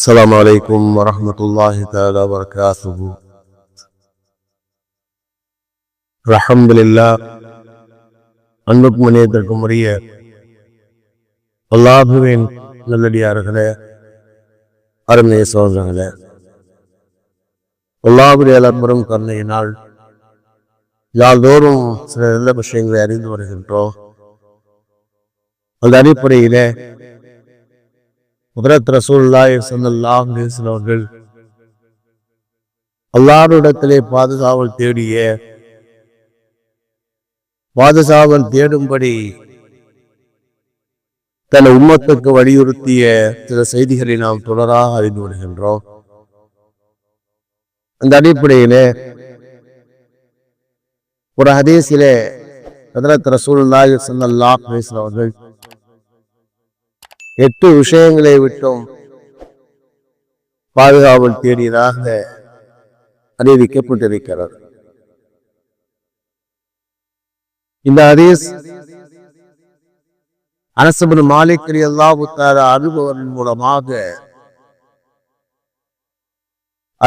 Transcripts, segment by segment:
السلام عليكم ورحمة الله تعالى وبركاته. الحمد لله. அன்புக்கும் மனிதத்திற்கும் உரிய அல்லாஹுவின் நல்லடியார்களே, அருமைய சோதரர்களே, அல்லாஹுடைய அலம்பரும் கருணையினால் யாழ்தோறும் சில நல்ல விஷயங்களை அறிந்து வருகின்றோம். அந்த அடிப்படையிலே ஹஜ்ரத் ரசூலுல்லாஹி ஸல்லல்லாஹு அலைஹி வஸல்லம் அவர்கள் அல்லாஹ்விடத்திலே பாதுகாவல் தேடும்படி தன் உம்மத்துக்கு வலியுறுத்திய சில செய்திகளை நாம் தொடராக அறிந்து வருகின்றோம். அந்த அடிப்படையிலே ஒரு ஹதீஸிலே ஹஜ்ரத் ரசூலுல்லாஹி ஸல்லல்லாஹு அலைஹி வஸல்லம் அவர்கள் 8 விஷயங்களை விட்டும் பாதுகாவல் தேடியதாக அறிவிக்கப்பட்டிருக்கிறது. இந்த ஹதீஸ் அனஸ் இப்னு மாலிக் ரலியல்லாஹு தஆலா அனுபவத்தின் மூலமாக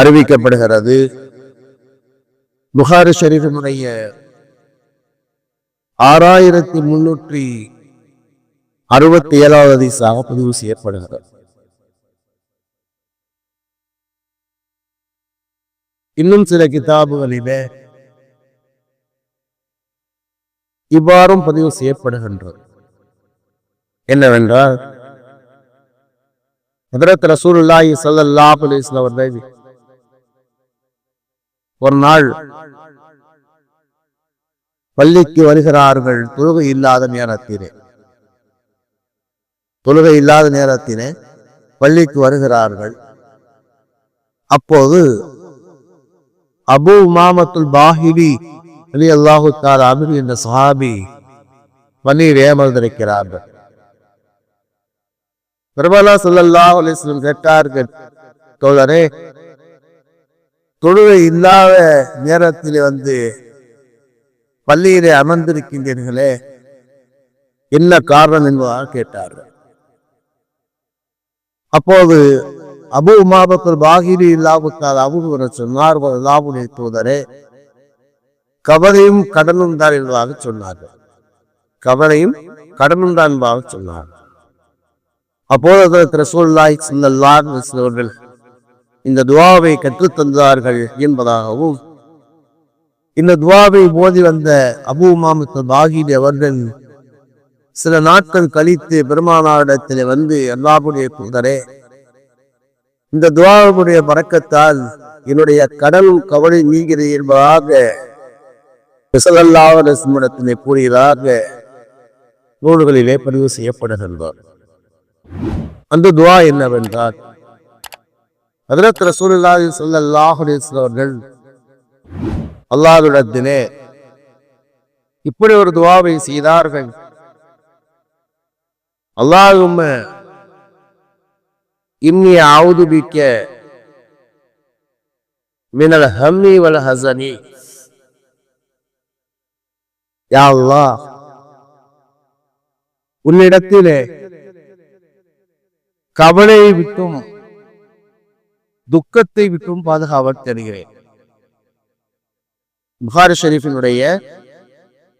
அறிவிக்கப்படுகிறது. புகாரி ஷரீஃபினுடைய 6367வது ஹதீஸாக பதிவு செய்யப்படுகிறது. இன்னும் சில கிதாபுகளிலே இவ்வாறும் பதிவு செய்யப்படுகின்றது. என்னவென்றால், ஹஜ்ரத் ரசூலுல்லாஹி ஸல்லல்லாஹு அலைஹி வஸல்லம் அவர்கள் ஒரு நாள் பள்ளிக்கு வருகிறார்கள். தொழுகை இல்லாத நேரத்திலே பள்ளிக்கு வருகிறார்கள். அப்போது அபூ உமாமத்துல் பாஹிலி ரலியல்லாஹு தஆலா அன்ஹு என்ற சஹாபி பள்ளியிலே அமர்ந்திருக்கிறார்கள். பெருமானார் ஸல்லல்லாஹு அலைஹி வஸல்லம் கேட்டார்கள், தோழரே, தொழுகை இல்லாத நேரத்திலே பள்ளியிலே அமர்ந்திருக்கின்றீர்களே, என்ன காரணம் என்பதாக கேட்டார்கள். அப்போது அபூ உமாமத்துல் பாஹிலி ரலியல்லாஹு தஆலா அன்ஹு சொன்னார்கள், அல்லாஹ்வுடைய தூதரே, கவலையும் கடனும் தான் என்பதாக சொன்னார்கள். கவலையும் கடனும் தான் என்பதாக சொன்னார்கள். அப்போது ரசூலுல்லாஹி ஸல்லல்லாஹு அலைஹி வஸல்லம் அவர்கள் இந்த துஆவை கற்றுத் தந்தார்கள் என்பதாகவும், இந்த துஆவை ஓதி வந்த அபூ உமாமத்துல் பாஹிலி அவர்கள் சில நாட்கள் கழித்து பெருமானாரிடத்தில் அல்லாஹ்வுடைய தூதரே, இந்த துஆவுடைய பரக்கத்தால் என்னுடைய கடனும் கவலை நீங்கிறது என்பதாக ஸல்லல்லாஹு அலைஹி வஸல்லம் கூறியதாக நூல்களிலே பதிவு செய்யப்படுகின்றார். அந்த துஆ என்னவென்றால், ஹஜ்ரத் ரசூலுல்லாஹி ஸல்லல்லாஹு அலைஹி வஸல்லம் அவர்கள் அல்லாஹ்விடத்திலே இப்படி ஒரு துஆவை செய்தார்கள். அல்லாஹும்ம இன்னி அஊது பிக்க மினல் ஹம்மி வல் ஹஸனி. யா அல்லாஹ், உன்னிடத்திலே கவலையை விட்டும் துக்கத்தை விட்டும் பாதுகாவல் தேடுகிறேன். புகாரி ஷரீஃபினுடைய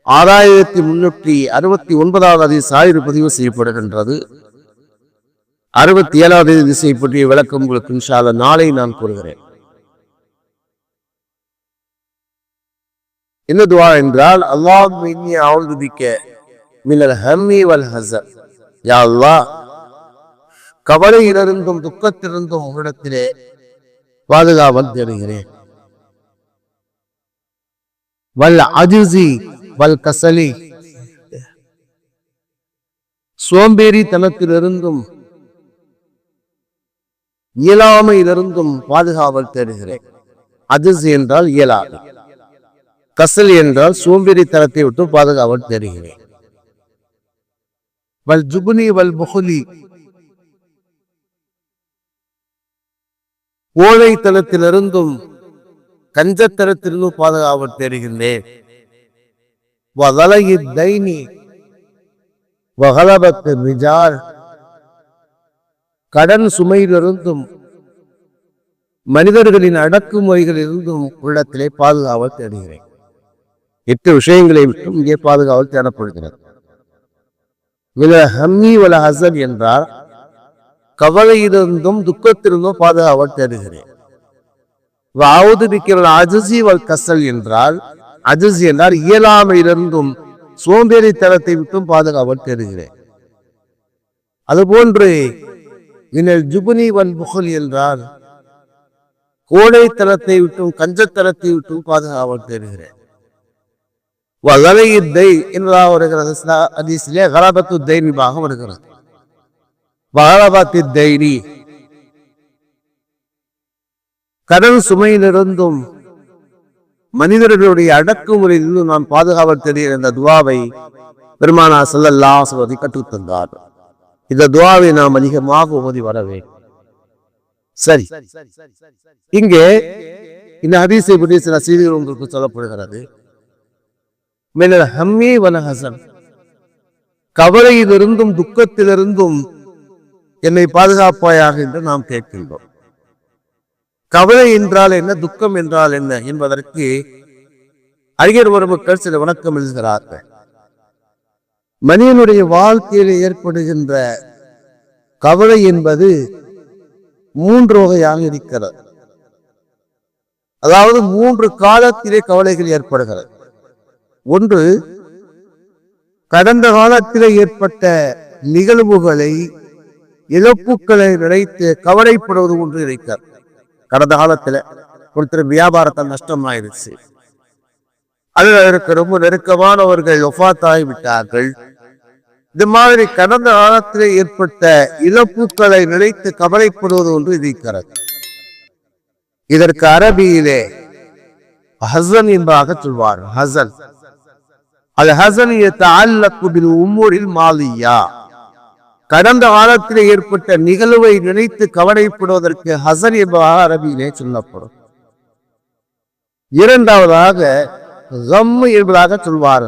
6369வது ஹதீஸ் பதிவு செய்யப்படுகின்றது. 67வது ஹதீஸை பற்றிய விளக்கம் உங்களுக்கு இன்ஷா அல்லாஹ் நாளை நான் கூறுகிறேன். என்ன துஆ என்றால், அல்லாஹும்ம இன்னி அஊது பிக்க மினல் ஹம்மி வல் ஹஸன். யா அல்லாஹ், கவலையிலிருந்தும் துக்கத்திலிருந்தும் உன்னிடத்திலே பாதுகாவல் தேடுகிறேன். வல் அஜ்ஸி வல் கஸலி, சோம்பேறித்தனத்திலிருந்தும் இயலாமையிலிருந்தும் பாதுகாவல் தேடுகிறேன். அஜ்ஸ் என்றால் இயலாமை, கஸல் என்றால் சோம்பேறித்தனத்தை விட்டு பாதுகாவல் தேடுகிறேன். வல் ஜுப்னி வல் புஹ்லி, கோழைத்தனத்திலிருந்தும் கஞ்சத்தனத்திலிருந்தும் பாதுகாவல் தேடுகின்றேன். வதலகி தைனி வகலபத் ரிஜால், கடன் சுமையிலிருந்தும் மனிதர்களின் அடக்குமுறைகளிலிருந்தும் உள்ளத்திலே பாதுகாவல் தேடுகிறேன். 8 விஷயங்களை விட்டும் இங்கே பாதுகாவல் தேடப்படுகிறது. ஹம்மி வல ஹசன் என்றால் கவலையிலிருந்தும் துக்கத்திலிருந்தும் பாதுகாவல் தேடுகிறேன். அஜிசி வல் கசல் என்றால் அஜிசி என்றால் இயலாமையிலிருந்தும் சோம்பேறித்தனத்தை விட்டும் பாதுகாவல் தேடுகிறேன். அதுபோன்று ஜுபுனி வல் புகழ் என்றால் கோடைத்தனத்தை விட்டும் கஞ்சத்தனத்தை விட்டும் பாதுகாவல் தேடுகிறேன். கடன் சுமையிலிருந்தும் மனிதர்களுடைய அடக்குமுறையிலிருந்தும் நான் பாதுகாவல் தெரிகிற இந்த துவாவை பெருமானார் ஸல்லல்லாஹு அலைஹி வஸல்லம் கற்றுத் தந்தார். இந்த துவாவை நாம் அதிகமாக ஓதி வரவே. சரி, இங்கே இந்த ஹதீஸை பற்றி சில செய்திகள் உங்களுக்கு சொல்லப்படுகிறது. ஹம்மி வல ஹசன், கவலையிலிருந்தும் துக்கத்திலிருந்தும் என்னை பாதுகாப்பாயாக என்று நாம் கேட்கின்றோம். கவலை என்றால் என்ன, துக்கம் என்றால் என்ன என்பதற்கு அறிஞர் மக்கள் சில விளக்கம் எழுதுகிறார்கள். மனிதனுடைய வாழ்க்கையில் ஏற்படுகின்ற கவலை என்பது 3 வகையாக இருக்கிறது. அதாவது 3 காலத்திலே கவலைகள் ஏற்படுகிறது. ஒன்று, கடந்த காலத்திலே ஏற்பட்ட நிகழ்வுகளை இழப்புகளை நினைத்து கவலைப்படுவது ஒன்று இருக்கிறது. கடந்த காலத்துல ஒருத்தர் வியாபாரத்தில் நஷ்டம் ஆயிடுச்சு, அதில் அதற்கு ரொம்ப நெருக்கமானவர்கள் ஒஃபாத்தாகி விட்டார்கள். இந்த மாதிரி கடந்த காலத்திலே ஏற்பட்ட இழப்புகளை நினைத்து கவலைப்படுவது ஒன்று இருக்கிறது. இதற்கு அரபியிலே ஹசன் என்பதாக சொல்வார். ஹசன் அது ஹசன் உம்மூரில் மாலியா, கடந்த காலத்திலே ஏற்பட்ட நிகழ்வை நினைத்து கவலைப்படுவதற்கு ஹசன் என்பதாக அரபியிலே சொல்லப்படும். இரண்டாவதாக கம் என்பதாக சொல்வார்.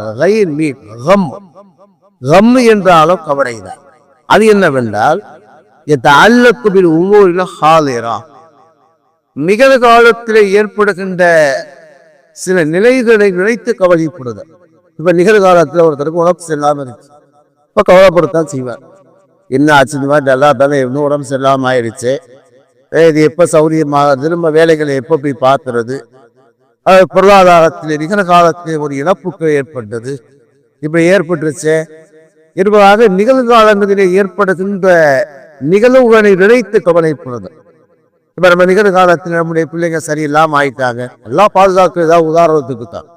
கம் என்றாலும் கவலைதான். அது என்னவென்றால் நிகழ்காலத்திலே ஏற்படுகின்ற சில நிலைகளை நினைத்து கவலைப்படுதல். இப்ப நிகழ்காலத்துல ஒருத்தருக்கு உடம்பு சரியில்லாம இருந்துச்சு, இப்ப கவலைப்படத்தான் செய்வார். என்ன ஆச்சு, நல்லா தானே இன்னும் உடம்பு சரியில்லாம ஆயிடுச்சு, இது எப்ப சௌரியமாக திரும்ப வேலைகளை எப்ப போய் பார்த்துறது, பொருளாதாரத்திலே நிகழ்காலத்திலே ஒரு இழப்புக்கு ஏற்பட்டது, இப்ப ஏற்பட்டுருச்சு என்பதாக நிகழ்காலங்களிலே ஏற்படுகின்ற நிகழ்வுகளை நினைத்து கவலைப்படுது. இப்ப நம்ம நிகழ்காலத்தில் நம்முடைய பிள்ளைங்க சரியில்லாம ஆயிட்டாங்க, எல்லாம் பாதுகாக்க ஏதாவது உதாரணத்துக்கு தான்.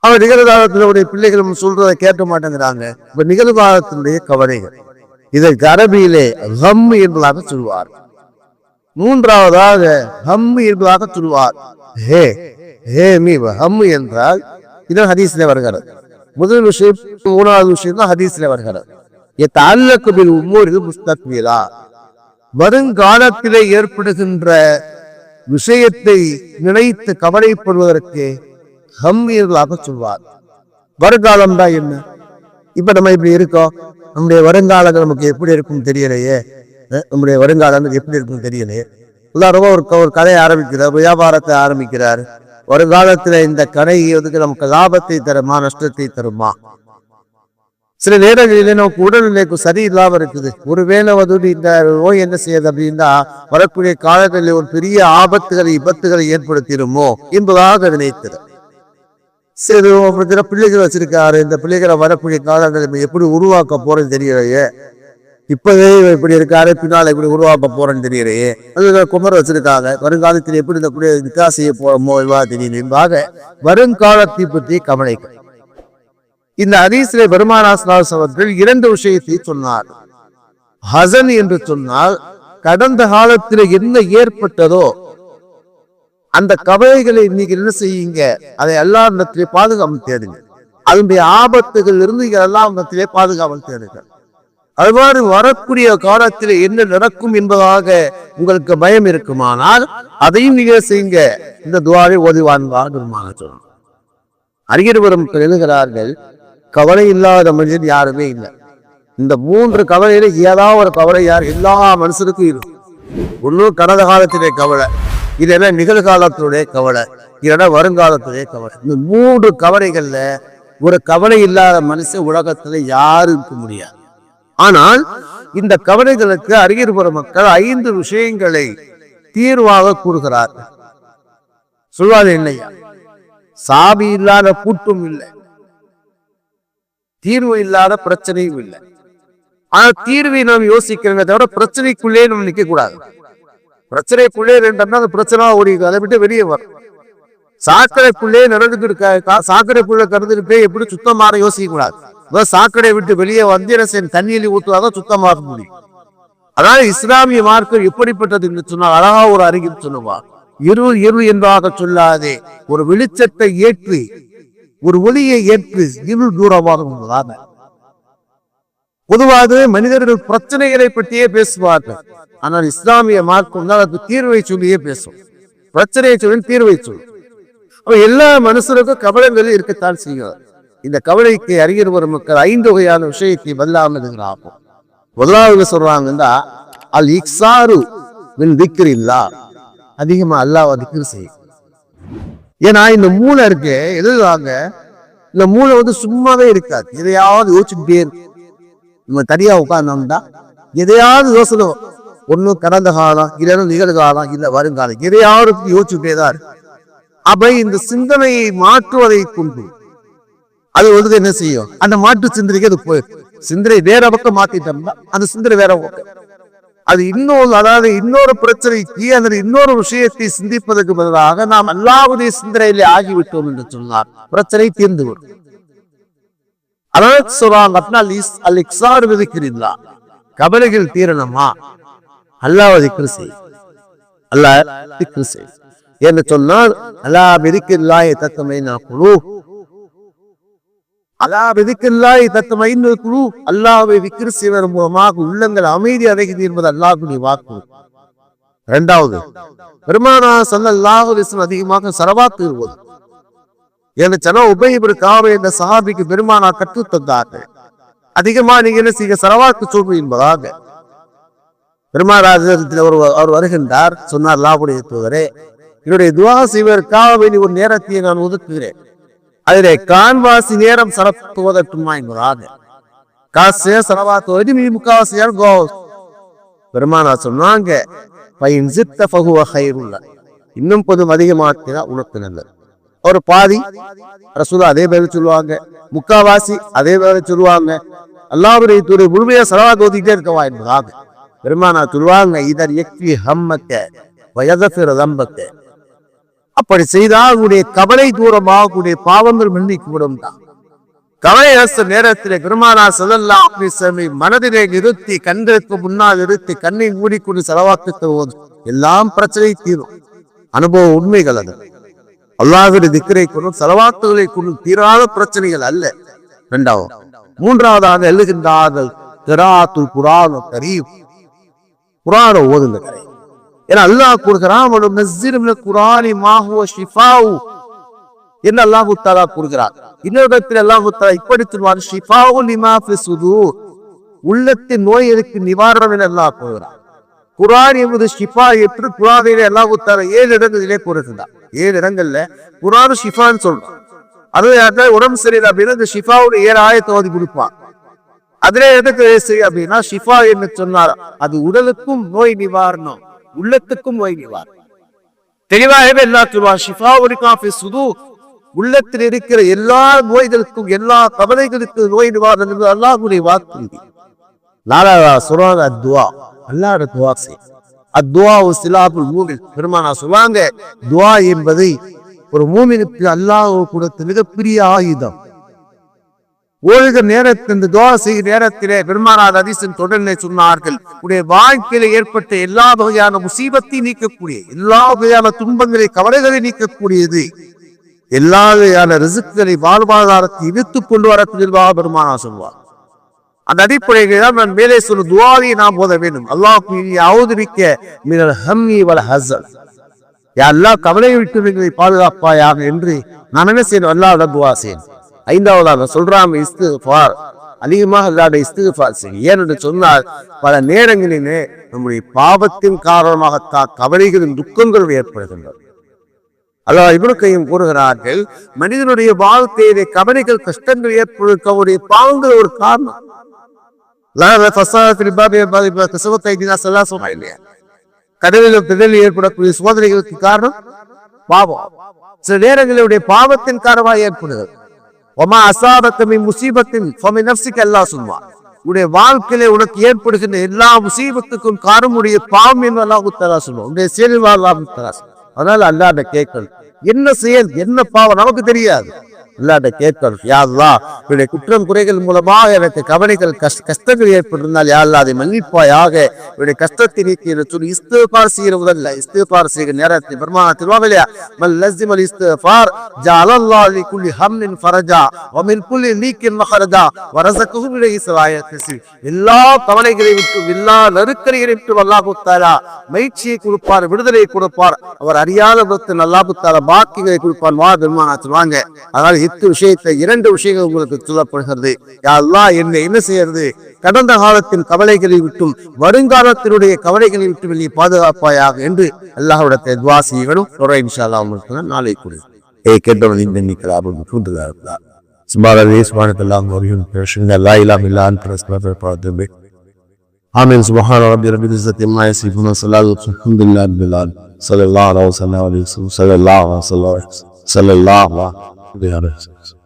அவன் நிகழ்காலத்தினுடைய பிள்ளைகள் சொல்றதை கேட்க மாட்டேங்கிறாங்க. இப்ப நிகழ்காலத்தினுடைய கவலைகள், இதற்கு அரபியிலே ஹம் என்பதாக சொல்வார். மூன்றாவதாக ஹம் என்பதாக சொல்வார். ஹே ஹே மீ ஹம் என்றால் இதன் ஹதீஸ்ல வருகிறது. முதல் விஷயம், மூணாவது விஷயம் தான் ஹதீஸ்ல வருகிறது. வருங்காலத்திலே ஏற்படுகின்ற விஷயத்தை நினைத்து கவலைப்படுவதற்கு ஹம்மீர்களாக சொல்வார். வருங்காலம் தான் என்ன? இப்ப நம்ம இப்படி இருக்கோம், நம்முடைய வருங்காலங்கள் நமக்கு எப்படி இருக்கும் தெரியலையே, நம்முடைய வருங்காலங்கள் எப்படி இருக்கும் தெரியலையே. உதாரணமா ஒரு கடையை ஆரம்பிக்கிறார், வியாபாரத்தை ஆரம்பிக்கிறார். வருங்காலத்துல இந்த கடை வந்து நமக்கு லாபத்தை தருமா நஷ்டத்தை தருமா? சில நேரங்களிலே நமக்கு உடல்நிலைக்கு சரியில்லாம இருக்குது. ஒருவேளை வந்து இந்த நோய் என்ன செய்யுது அப்படின்னா வரக்கூடிய காலங்களில் ஒரு பெரிய ஆபத்துகளை விபத்துகளை ஏற்படுத்திடுமோ என்பதாக நினைத்தது. சரி, பிள்ளைகள் வச்சிருக்காரு, இந்த பிள்ளைகளை வரக்கூடிய காலங்கள் எப்படி உருவாக்க போறேன்னு தெரியலையே, இப்பவே இப்படி இருக்காரு, பின்னால இப்படி உருவாக்க போறேன்னு தெரியலையே, அது குமர் வச்சிருக்காங்க, வருங்காலத்தில் எப்படி இந்த குடிய விகாஸ் செய்ய போறோமோ இவா தெரியல என்பதாக வருங்காலத்தை பற்றி கவலைக்க. இந்த ஹதீஸிலே பெருமானார் ஸல்லல்லாஹு அலைஹி வஸல்லம் 2 விஷயத்தை சொன்னார். ஹசன் என்று சொன்னால் கடந்த காலத்தில் என்ன ஏற்பட்டதோ அந்த கவலைகளை நீங்க என்ன செய்யுங்க, அதை எல்லா இடத்திலே பாதுகாப்பு தேடுங்க. அதனுடைய ஆபத்துகள் இருந்து எல்லா இடத்திலே பாதுகாவல் தேடுங்க. அதுமாதிரி வரக்கூடிய காலத்தில் என்ன நடக்கும் என்பதாக உங்களுக்கு பயம் இருக்குமானால் அதையும் நீங்க செய்யுங்க. இந்த துவாவை ஓதிவான்வாங்க சொல்லணும். அறிஞர் பெருமக்கள் எழுதுகிறார்கள், கவலை இல்லாத மனிதன் யாருமே இல்லை. இந்த 3 கவலையில ஏதாவது ஒரு கவலை எல்லா மனுஷனுக்கும் இருக்கும். ஒன்னும் கடந்த காலத்திலே கவலை, இதெல்லாம் நிகழ்காலத்துடைய கவலை, இதெல்லாம் வருங்காலத்துடைய கவலை. இந்த 3 கவலைகள்ல ஒரு கவலை இல்லாத மனுஷன் உலகத்துல யாரும் இருக்க முடியாது. ஆனால் இந்த கவலைகளுக்கு அருகிருப்புற மக்கள் 5 விஷயங்களை தீர்வாக கூறுகிறார்கள். சொல்வாது இல்லையா? சாவி இல்லாத பூட்டும் இல்லை, தீர்வு இல்லாத பிரச்சனையும் இல்லை. ஆனா தீர்வை நாம் யோசிக்கிறோமே தவிர பிரச்சனைக்குள்ளே நம்ம நிக்க கூடாது. பிரச்சனைக்குள்ளே ரெண்டா அந்த பிரச்சனை ஓடிக்கு, அதை விட்டு வெளியே வரும். சாக்கடைக்குள்ளே நடந்துக்கிட்டு சாக்கடைக்குள்ள கருதுகிட்டே எப்படி சுத்தமாக யோசிக்க கூடாது. சாக்கடை விட்டு வெளியே வந்து தண்ணியில் ஊற்றுவாதான் சுத்தமாக முடியும். அதாவது இஸ்லாமிய மார்க்கம் எப்படிப்பட்டது என்று சொன்னால் அழகா ஒரு அறிஞர் சொல்லுவா, இருள் என்பதாக சொல்லாதே, ஒரு வெளிச்சத்தை ஏற்றி ஒரு ஒளியை ஏற்று இருள் தூரமாக உள்ளதாக. பொதுவாக மனிதர்கள் பிரச்சனைகளை பற்றியே பேசுவார்கள். ஆனால் இஸ்லாமிய மார்க்கம் தான் அதுக்கு தீர்வை சொல்லியே பேசும். பிரச்சனையை சொல்லி தீர்வை சொல்லும். எல்லா மனுஷருக்கும் கவலைகள் இருக்கத்தான் செய்யும். இந்த கவலைக்கு அறிஞர் வரும் மக்கள் 5 வகையான விஷயத்தை பதிலாமல் முதலாவது சொல்றாங்கன்னா அல் இக்ஸாரு மின் திக்ரில்லா, அதிகமா அல்லாஹ்வை திக்ர் செய்யும். ஏன்னா இந்த மூளை இருக்கு, எதுவாங்க இந்த மூளை வந்து சும்மாவே இருக்காது, எதையாவது யோசிச்சுட்டே இருக்கு. நம்ம தனியா உட்கார்ந்தோம்னா எதையாவது யோசனை, ஒன்னும் கடந்த காலம், இல்லைன்னா நிகழ்காலம், இல்ல வருங்காலம், எதையாவது யோசிச்சுட்டே தான் இருக்கு. அப்ப இந்த சிந்தனையை மாற்றுவதை கொண்டு அது வந்து என்ன செய்யும், அந்த மாற்று சிந்தனைக்கு அது போயிடும். சிந்தனை வேற பக்கம் மாத்திட்டோம்னா அந்த சிந்தனை வேற பக்கம் அது இன்னொரு, அதாவது இன்னொரு பிரச்சனைக்கு அந்த இன்னொரு விஷயத்தை சிந்திப்பதற்கு பதிலாக நாம் அல்லாஹ்வுடைய சிந்தனையிலே ஆகிவிட்டோம் என்று சொன்னார், பிரச்சனை தீர்ந்து வரும். அதாவது சொல்றாங்க அப்படின்னா அல் இக்ஸார் விதிக்கிறீங்களா, கவலைகள் தீரணுமா அல்லாஹ்வை திக்ர் செய், அல்லாஹ் திக்ர் செய் என்று சொன்னால் அல்லாஹ் விதிக்கில்லாஹ் தத்மைனா குலூப், அல்லாஹ் விதிக்கில்லாஹ் தத்மைனா குலூப், அல்லாஹ்வை திக்ர் செய்வதன் மூலமாக உள்ளங்கள் அமைதி அடைகிறது என்பது அல்லாஹ்வுடைய வாக்கு. இரண்டாவது, பெருமானார் ஸல்லல்லாஹு அலைஹி வஸல்லம் அதிகமாக ஸலவாத் கூறுவது. என்று சொன்னா உபை இப்னு கஅப் என்ற சஹாபிக்கு பெருமானார் கற்றுத் தந்தார்கள். அதிகமா நீங்க என்ன செய்ய ஸலவாத் சொல்லுங்க என்பதாக. பெருமானார் அவர் வருகின்றார், சொன்னார் அல்லாஹ்வுடைய தூதரே, என்னுடைய துஆ செய்வதற்காக வேண்டி ஒரு நேரத்தை நான் ஒதுக்குகிறேன், அதிலே கான்வாசி நேரம் சரத்துவதற்குமா என்பதாக. காசு சலவாத்து வடி முக்காவாசியார் கோஸ். பெருமானார் சொன்னாங்க, இன்னும் கொஞ்சம் அதிகமாக்கினா உனக்கு நல்லது. ஒரு பாதி ரசூலா அதே பேர சொல்லுவாங்க, முக்காவாசி அதே பேர சொல்லுவாங்க. அல்லாஹ்வுடைய தூதர் முழுமையா சலவாத் ஓதிக்கிட்டே இருக்கவா என்பதாக. பெருமானார் சொல்லுவாங்க, இதர் யக்ஃபி ஹம்மக்க வயதஃபிர் தம்பக்க, அப்படி செய்தால் உடைய கவலை தூரமாக பாவங்கள் மன்னிக்கப்படும் தான். கவலை அரச நேரத்தில் பெருமானார் ஸல்லல்லாஹு அலைஹி வஸல்லம் மனதிலே நிறுத்தி, கண்களுக்கு முன்னால் நிறுத்தி கண்ணை மூடிக்கொண்டு ஸலவாத் ஓது, எல்லாம் பிரச்சனை தீரும். அனுபவ உண்மைகள் அது. அல்லாஹ்வுடைய திக்ரை கொண்டு ஸலவாத்துகளை கொண்டு தீராத பிரச்சனைகள் அல்ல. இரண்டாவது. மூன்றாவதாக எழுதுகின்றார்கள் கிராஅத்துல் குர்ஆன் கரீம், குர்ஆனை ஓதுங்க. ஏன்னா அல்லாஹ் கூறுகிறான், என்ன அல்லாஹு தஆலா கூறுகிறார். இன்னொரு இடத்தில் அல்லாஹு தஆலா இப்படி சொல்வார், ஷிஃபாஉ லிமா ஃபி ஸுதூர், உள்ளத்தின் நோய்களுக்கு நிவாரணம் என அல்லாஹ் கூறுகிறார். குர்ஆன் என்பது ஷிஃபா என்று குர்ஆனிலே அல்லாஹு தஆலா 7 இடங்களிலே கூறுகிறார். 7 இடங்கள்ல குர்ஆன் ஷிஃபான்னு சொல்றான். அது உடம்பு சரியில்லை அப்படின்னா இந்த ஷிஃபாவுடைய 7 ஆயத்தை ஓதி கொடுப்பான். அதிலே எதுக்கு சரி அப்படின்னா ஷிஃபா என்று சொன்னார், அது உடலுக்கும் நோய் நிவாரணம், உள்ளத்துக்கும் நோய் நிவாரணம். தெளிவாகவே எல்லா சொல்வார், ஷிஃபா ஃபி ஸுதூர், உள்ளத்தில் இருக்கிற எல்லா நோய்களுக்கும் எல்லா கவலைகளுக்கும் நோய் நிவாரணம் என்று அல்லாஹ்வுடைய வாக்கு. நாலாவது சொல்றாங்க துஆ, அல்லாஹ்வுடைய துஆ செய். அத்துஆ சிலாபுல் மூமின். பெருமானார் சொல்வாங்க, துஆ என்பது ஒரு மூமினுக்கு அல்லாஹ் கொடுத்த மிகப்பெரிய ஆயுதம். ஓடுகிற நேரத்தில் இந்த துஆ செய்கிற நேரத்திலே பெருமானார் ஹதீஸின் தொடர்ந்து சொன்னார்கள், உடைய வாழ்க்கையில ஏற்பட்ட எல்லா வகையான முசீபத்தை நீக்கக்கூடிய, எல்லா வகையான துன்பங்களை கவலைகளை நீக்கக்கூடியது, எல்லா வகையான ரிஸ்க்குகளை வாழ்வாதாரத்தை இழுத்துக் கொண்டு வரக்கூடியதாக பெருமானார் சொல்வார். அந்த அடிப்படையில் தான் நான் மேலே சொன்ன துஆவை நாம் ஓத வேண்டும். அல்லாஹ்வுக்கு மினல் ஹம்மி வல் ஹஸன், யா அல்லாஹ் கவலையை விட்டு எங்களை பாதுகாப்பாயாக என்று நான் என்ன செய்யணும், அல்லாஹ்விடம் துஆ செய்யணும். ஐந்தாவதாக சொல்றாங்க இஸ்திக்ஃபார், அதிகமாக அல்லாஹ்வுடைய இஸ்திக்ஃபார் செய்யுங்க. ஏனென்று சொன்னால் பல நேரங்களிலே நம்முடைய பாவத்தின் காரணமாகத்தான் கவலைகளின் துக்கங்கள் ஏற்படுகின்றன. அல்லாஹ் இப்னு கையும் கூறுகிறார்கள், மனிதனுடைய வாழ்க்கையிலே கவலைகள் கஷ்டங்கள் ஏற்படுவதற்கு அவருடைய பாவங்கள் ஒரு காரணம். கடலிலும் திடலில் ஏற்படக்கூடிய சோதனைகளுக்கு காரணம் பாவம். சில நேரங்களுடைய பாவத்தின் காரணமாக ஏற்படுகிறது. ஒமா அசாபத்தமி முசீபத்தின் அல்லாஹ் சொல்வான், உடைய வாழ்க்கையிலே உனக்கு ஏற்படுகின்ற எல்லா முசீபத்துக்கும் காரணமுடைய பாவம் என்று அல்லாஹ் தஆலா சொல்வான். உடைய செயல் அல்லாஹ் தஆலா. அதனால அல்லாஹ்ட்ட கேட்கணும், என்ன செயல் என்ன பாவம் நமக்கு தெரியாது. அல்லாஹ்ட்ட கேட்கணும், யா அல்லாஹ் என்னுடைய குற்றம் குறைகள் மூலமாக எனக்கு கவலைகள் கஷ்டங்கள் ஏற்பட்டிருந்தால் யா அல்லாஹ் அதை மன்னிப்பாயாக, என்னுடைய கஷ்டத்தை நீக்கி சொல்லி இஸ்திக்ஃபார் செய்கிற முதல்ல இஸ்திக்ஃபார் செய்கிற நேரத்தில் பெருமானார் திருவாவிலையா மல் லஸிமல் இஸ்திக்ஃபார் ஜஅலல்லாஹு லிகுல்லி ஹம்மின் ஃபரஜா வ மின் குல்லி நீக்கின் மஹரஜா வ ரஸகஹு பிலைஹி ஸலாயத்தி. எல்லா கவலைகளை விட்டு எல்லா நெருக்கடிகளை விட்டு அல்லாஹ் தஆலா மகிழ்ச்சியை கொடுப்பார், விடுதலை கொடுப்பார். அவர் அறியாத விதத்தில் அல்லாஹ் தஆலா பாக்கிகளை கொடுப்பார். பெருமானார் சொல்வாங்க. அதனால் விஷயத்தை இரண்டு விஷயங்கள் உங்களுக்கு சொல்லப்படுகிறது. யா அல்லாஹ் என்னை என்ன செய்யறது, கடந்த காலத்தின் கவலைகளை விட்டும் வருங்காலத்தினுடைய கவலைகளை விட்டு வெளியே பாதுகாப்பாயாக என்று அல்லாஹ்விடத்தை துஆ செய்யணும். இன்ஷா அல்லாஹ் உங்களுக்கு நாளை கூட கேட்டவன் இந்த நிக்கலாபம் கூடுதலா சுப்ஹானல்லாஹி சுப்ஹானல்லாஹி வ பிஹம்திஹி லா இலாஹா இல்லா அன்த அஸ்தக்ஃபிருக. ஆமீன். சுப்ஹான ரப்பில் இஸ்ஸத்தி அம்மா யசிஃபூன் ஸல்லல்லாஹு அல்ஹம்துலில்லாஹி ரப்பில் ஆலமீன். ஸல்லல்லாஹு அலைஹி வஸல்லம் ஸல்லல்லாஹு அலைஹி வஸல்லம்.